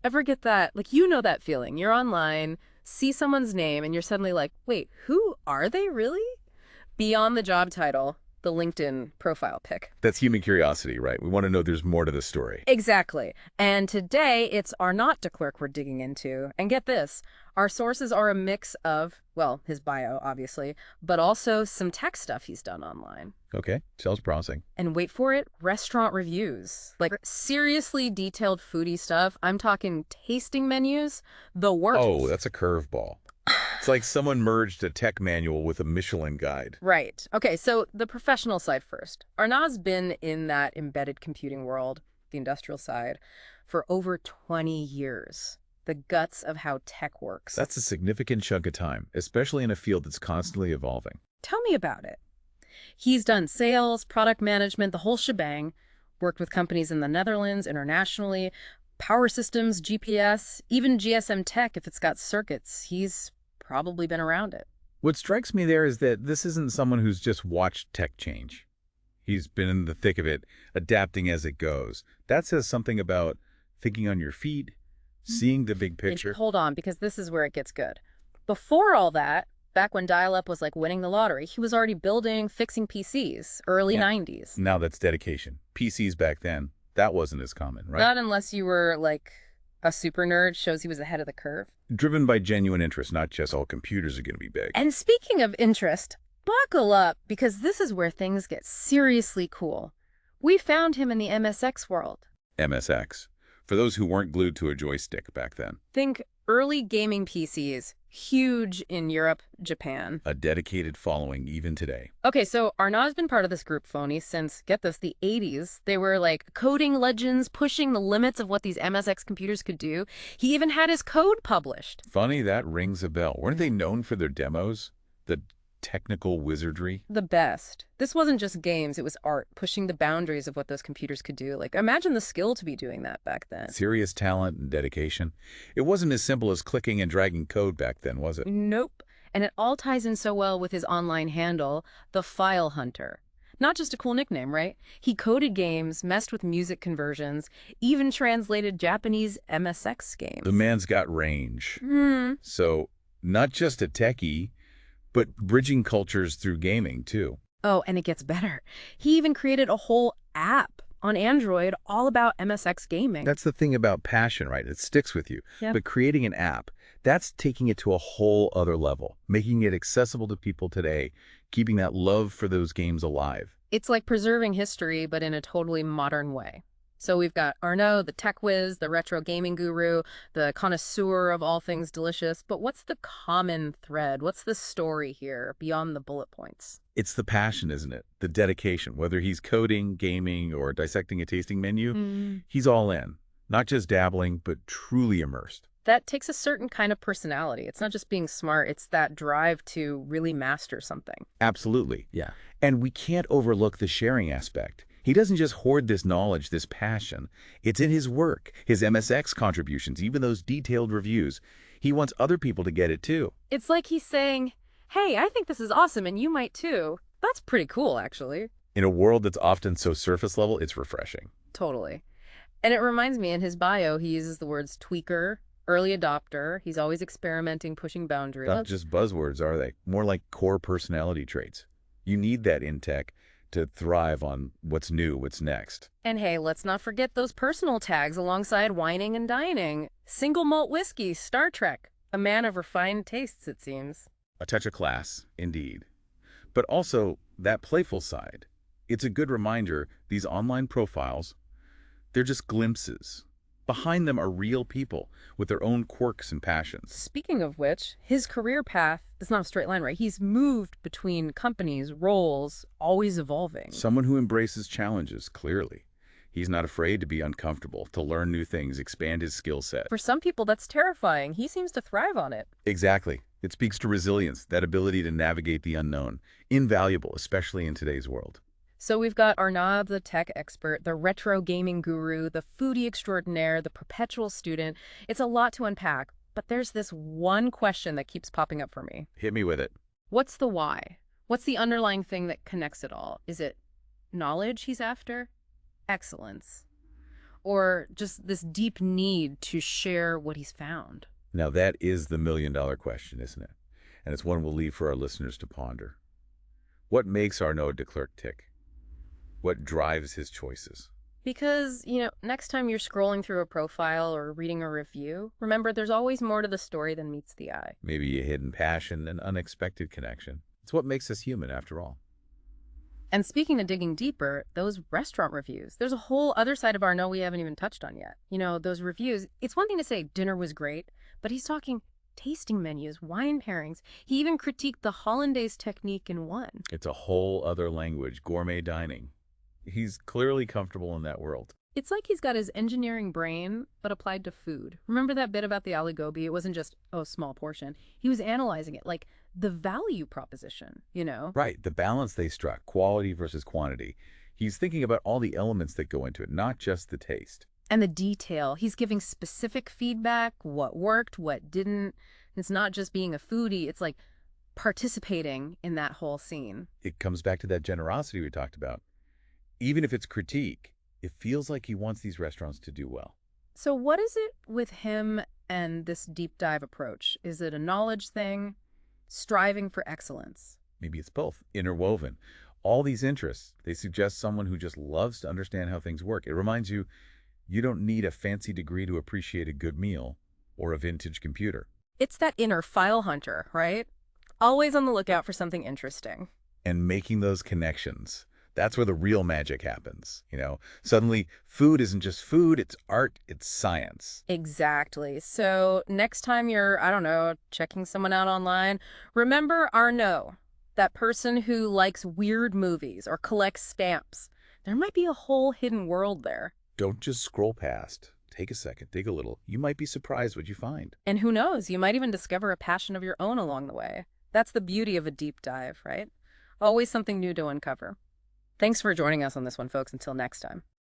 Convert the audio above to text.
Ever get that, like, that feeling. You're online, see someone's name, and you're suddenly like, wait, who are they really? Beyond the job title, the LinkedIn profile pic. That's human curiosity, right? We want to know there's more to the story. Exactly. And today, it's Arnaud de Klerk we're digging into. And get this, our sources are a mix of, well, his bio, obviously, but also some tech stuff he's done online. Okay, sounds promising. And wait for it, restaurant reviews. Like, seriously detailed foodie stuff. I'm talking tasting menus, the Oh, works. that's a curveball. It's like someone merged a tech manual with a Michelin guide. Right. Okay, so the professional side first. Arnaud's been in that embedded computing world, the industrial side, for over 20 years. The guts of how tech works. That's a significant chunk of time, especially in a field that's constantly evolving. Tell me about it. He's done sales, product management, the whole shebang, worked with companies in the Netherlands, internationally, power systems, GPS, even GSM tech if it's got circuits. He's probably been around it. What strikes me there is that this isn't someone who's just watched tech change. He's been in the thick of it, adapting as it goes. That says something about thinking on your feet, seeing the big And picture. hold on, because this is where it gets good. Before all that, back when dial-up was like winning the lottery, he was already building, fixing PCs, early Yeah. 90s. Now that's dedication. PCs back then, that wasn't as common, right? Not unless you were like a super nerd, shows he was ahead of the curve. Driven by genuine interest, not just all computers are going to be big. And speaking of interest, buckle up, because this is where things get seriously cool. We found him in the MSX world. MSX. For those who weren't glued to a joystick back then. Think early gaming PCs, huge in Europe, Japan. A dedicated following even today. Okay, so Arnaud's been part of this group, Phony, since, get this, the 80s. They were like coding legends, pushing the limits of what these MSX computers could do. He even had his code published. Funny, that rings a bell. Weren't they known for their demos? The technical wizardry? The best. This wasn't just games, it was art, pushing the boundaries of what those computers could do. Like, imagine the skill to be doing that back then. Serious talent and dedication. It wasn't as simple as clicking and dragging code back then, was it? Nope. And it all ties in so well with his online handle, the File Hunter. Not just a cool nickname, right? He coded games, messed with music conversions, even translated Japanese MSX games. The man's got range. Hmm. So, not just a techie, but bridging cultures through gaming, too. Oh, and it gets better. He even created a whole app on Android all about MSX gaming. That's the thing about passion, right? It sticks with you. Yeah. But creating an app, that's taking it to a whole other level, making it accessible to people today, keeping that love for those games alive. It's like preserving history, but in a totally modern way. So we've got Arnaud, the tech whiz, the retro gaming guru, the connoisseur of all things delicious. But what's the common thread? What's the story here beyond the bullet points? It's the passion, isn't it? The dedication. Whether he's coding, gaming, or dissecting a tasting menu, he's all in. Not just dabbling, but truly immersed. That takes a certain kind of personality. It's not just being smart, it's that drive to really master something. Absolutely. Yeah. And we can't overlook the sharing aspect. He doesn't just hoard this knowledge, this passion. It's in his work, his MSX contributions, even those detailed reviews. He wants other people to get it too. It's like he's saying, hey, I think this is awesome and you might too. That's pretty cool, actually. In a world that's often so surface level, it's refreshing. Totally. And it reminds me, in his bio, he uses the words tweaker, early adopter. He's always experimenting, pushing boundaries. Not just buzzwords, are they? More like core personality traits. You need that in tech to thrive on what's new, what's next. And hey, let's not forget those personal tags alongside whining and dining. Single malt whiskey, Star Trek. A man of refined tastes, it seems. A touch of class, indeed. But also that playful side. It's a good reminder these online profiles, they're just glimpses. Behind them are real people with their own quirks and passions. Speaking of which, his career path is not a straight line, right? He's moved between companies, roles, always evolving. Someone who embraces challenges, clearly. He's not afraid to be uncomfortable, to learn new things, expand his skill set. For some people, that's terrifying. He seems to thrive on it. Exactly. It speaks to resilience, that ability to navigate the unknown. Invaluable, especially in today's world. So we've got Arnaud, the tech expert, the retro gaming guru, the foodie extraordinaire, the perpetual student. It's a lot to unpack, but there's this one question that keeps popping up for me. Hit me with it. What's the why? What's the underlying thing that connects it all? Is it knowledge he's after? Excellence? or just this deep need to share what he's found? Now, that is the million-dollar question, isn't it? And it's one we'll leave for our listeners to ponder. What makes Arnaud de Klerk tick? What drives his choices? Because, next time you're scrolling through a profile or reading a review, remember there's always more to the story than meets the eye. Maybe a hidden passion, an unexpected connection. It's what makes us human, after all. And speaking of digging deeper, those restaurant reviews, there's a whole other side of Arnaud we haven't even touched on yet. Those reviews, it's one thing to say dinner was great, but he's talking tasting menus, wine pairings. He even critiqued the hollandaise technique in one. It's a whole other language, gourmet dining. He's clearly comfortable in that world. It's like he's got his engineering brain, but applied to food. Remember that bit about the Ali Gobi? It wasn't just, oh, small portion. He was analyzing it, like the value proposition. Right, the balance they struck, quality versus quantity. He's thinking about all the elements that go into it, not just the taste. And the detail. He's giving specific feedback, what worked, what didn't. It's not just being a foodie. It's like participating in that whole scene. It comes back to that generosity we talked about. Even if it's critique, it feels like he wants these restaurants to do well. So what is it with him and this deep dive approach? Is it a knowledge thing? Striving for excellence? Maybe it's both, interwoven. All these interests, they suggest someone who just loves to understand how things work. It reminds you, you don't need a fancy degree to appreciate a good meal or a vintage computer. It's that inner file hunter, right? Always on the lookout for something interesting. And making those connections. That's where the real magic happens. Suddenly, food isn't just food, it's art, it's science. Exactly. So next time you're, I don't know, checking someone out online, remember Arnaud, that person who likes weird movies or collects stamps. There might be a whole hidden world there. Don't just scroll past. Take a second, dig a little. You might be surprised what you find. And who knows, you might even discover a passion of your own along the way. That's the beauty of a deep dive, right? Always something new to uncover. Thanks for joining us on this one, folks. Until next time.